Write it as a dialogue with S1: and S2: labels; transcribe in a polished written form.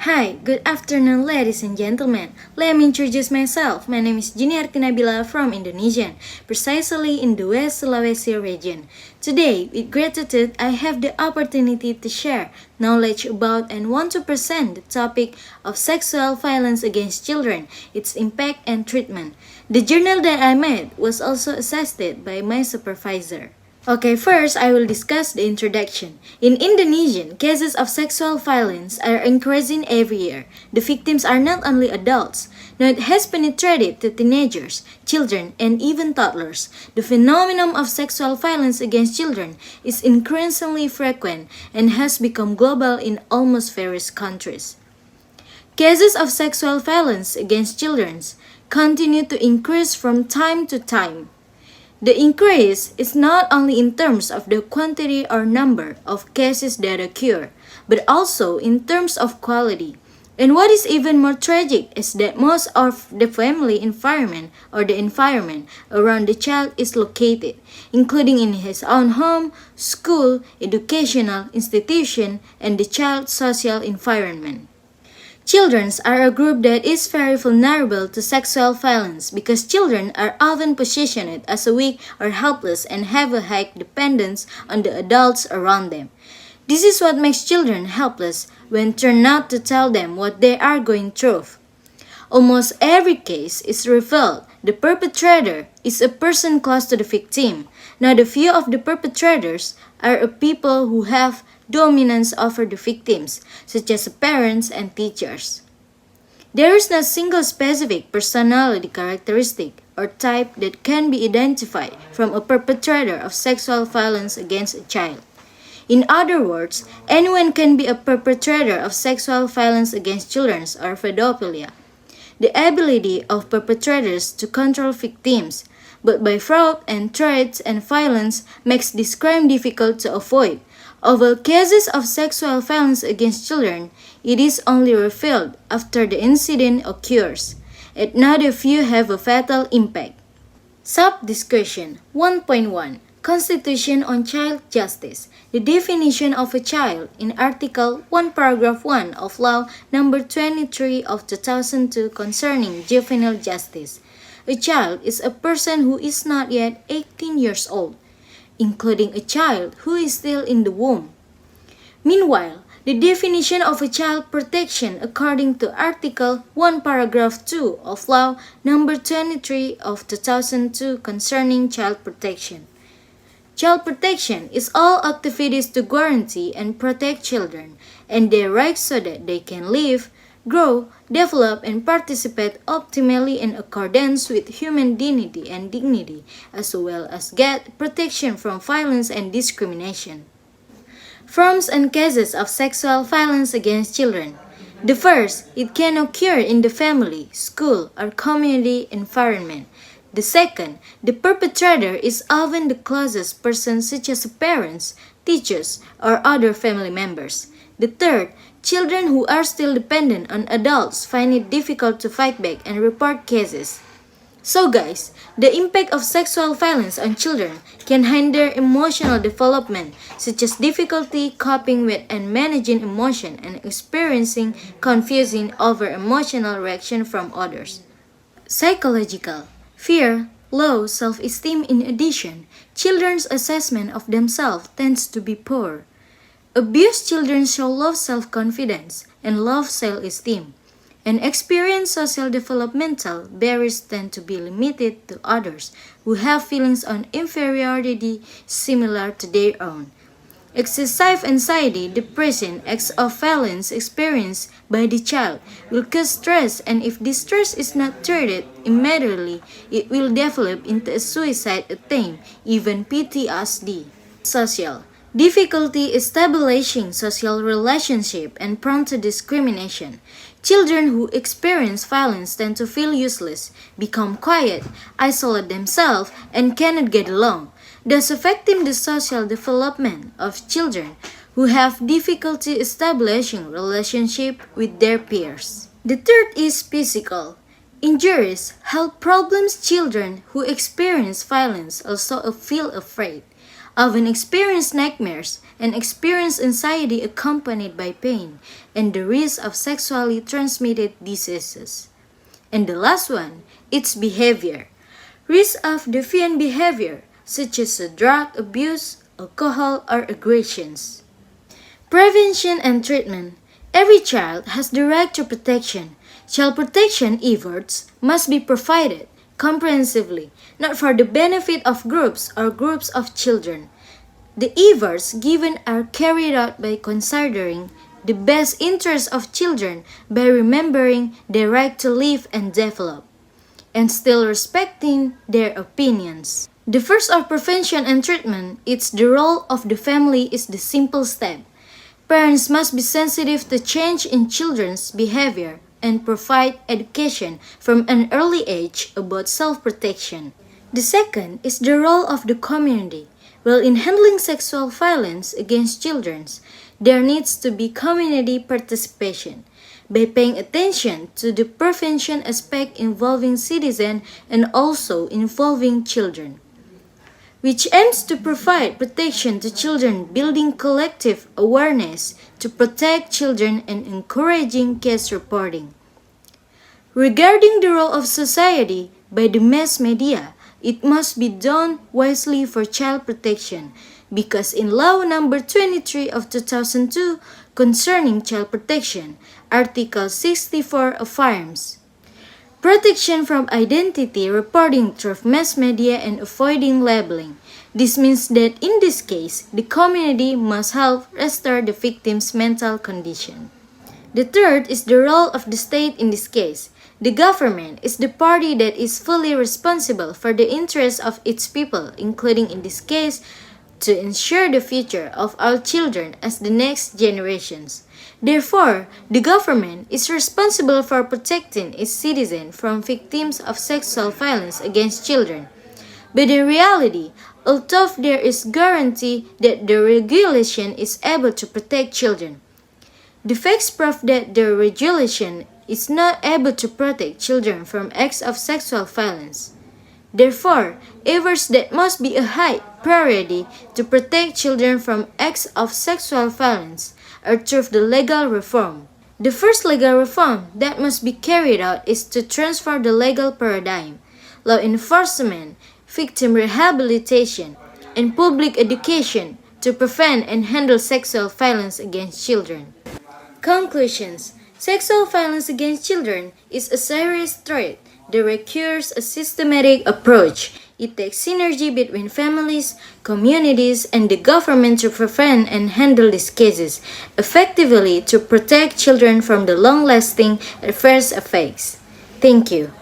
S1: Hi, good afternoon ladies and gentlemen. Let me introduce myself. My name is JUNIARTI Nabila from Indonesian, precisely in the West Sulawesi region. Today, with gratitude, I have the opportunity to share knowledge about and want to present the topic of sexual violence against children, its impact and treatment. The journal that I made was also assisted by my supervisor. Okay, first I will discuss the introduction. In Indonesian, cases of sexual violence are increasing every year. The victims are not only adults. Now it has penetrated to teenagers, children, and even toddlers. The phenomenon of sexual violence against children is increasingly frequent and has become global in almost various countries. Cases of sexual violence against children continue to increase from time to time. The increase is not only in terms of the quantity or number of cases that occur, but also in terms of quality. And what is even more tragic is that most of the family environment or the environment around the child is located, including in his own home, school, educational institution, and the child's social environment. Children are a group that is very vulnerable to sexual violence because children are often positioned as weak or helpless and have a high dependence on the adults around them. This is what makes children helpless when turned not to tell them what they are going through. Almost every case is revealed the perpetrator is a person close to the victim. Now the few of the perpetrators are people who have dominance over the victims, such as parents and teachers. There is no single specific personality characteristic or type that can be identified from a perpetrator of sexual violence against a child. In other words, anyone can be a perpetrator of sexual violence against children or pedophilia. The ability of perpetrators to control victims, but by fraud and threats and violence, makes this crime difficult to avoid. Although cases of sexual violence against children, it is only revealed after the incident occurs, and not a few have a fatal impact. Sub-discussion 1.1 Constitution on Child Justice. The definition of a child in Article 1 Paragraph 1 of Law Number 23 of 2002 concerning juvenile justice. A child is a person who is not yet 18 years old, including a child who is still in the womb. Meanwhile, the definition of a child protection according to Article 1 Paragraph 2 of Law Number 23 of 2002 concerning child protection. Child protection is all activities to guarantee and protect children and their rights so that they can live, grow, develop, and participate optimally in accordance with human dignity, as well as get protection from violence and discrimination. Forms and cases of sexual violence against children. The first, it can occur in the family, school, or community environment. The second, the perpetrator is often the closest person such as parents, teachers, or other family members. The third, children who are still dependent on adults find it difficult to fight back and report cases. So guys, the impact of sexual violence on children can hinder emotional development, such as difficulty coping with and managing emotion and experiencing confusion over emotional reaction from others. Psychological. Fear, low self-esteem. In addition, children's assessment of themselves tends to be poor. Abused children show low self-confidence and low self-esteem, and experience social developmental barriers tend to be limited to others who have feelings of inferiority similar to their own. Excessive anxiety, depression, acts of violence experienced by the child will cause stress, and if this stress is not treated immediately, it will develop into a suicide attempt, even PTSD. Social. Difficulty establishing social relationship and prone to discrimination. Children who experience violence tend to feel useless, become quiet, isolate themselves, and cannot get along, thus affecting the social development of children who have difficulty establishing relationship with their peers. The third is physical. Injuries, health problems. Children who experience violence also feel afraid, often experience nightmares and experience anxiety accompanied by pain and the risk of sexually transmitted diseases. And the last one, it's behavior. Risk of deviant behavior such as drug abuse, alcohol, or aggressions. Prevention and treatment. Every child has the right to protection. Child protection efforts must be provided comprehensively, not for the benefit of groups or groups of children. The efforts given are carried out by considering the best interests of children by remembering their right to live and develop, and still respecting their opinions. The first of prevention and treatment, it's the role of the family is the simple step. Parents must be sensitive to change in children's behavior and provide education from an early age about self-protection. The second is the role of the community. While in handling sexual violence against children, there needs to be community participation by paying attention to the prevention aspect involving citizens and also involving children, which aims to provide protection to children, building collective awareness to protect children and encouraging case reporting. Regarding the role of society by the mass media, it must be done wisely for child protection because in Law Number 23 of 2002 concerning child protection, Article 64 affirms protection from identity reporting through mass media and avoiding labeling. This means that in this case, the community must help restore the victim's mental condition. The third is the role of the state in this case. The government is the party that is fully responsible for the interests of its people, including in this case, to ensure the future of our children as the next generations. Therefore, the government is responsible for protecting its citizens from victims of sexual violence against children. But in reality, although there is guarantee that the regulation is able to protect children, the facts prove that the regulation is not able to protect children from acts of sexual violence. Therefore, efforts that must be a high priority to protect children from acts of sexual violence are through the legal reform. The first legal reform that must be carried out is to transfer the legal paradigm, law enforcement, victim rehabilitation, and public education to prevent and handle sexual violence against children. Conclusions. Sexual violence against children is a serious threat that requires a systematic approach. It takes synergy between families, communities, and the government to prevent and handle these cases effectively to protect children from the long-lasting adverse effects. Thank you.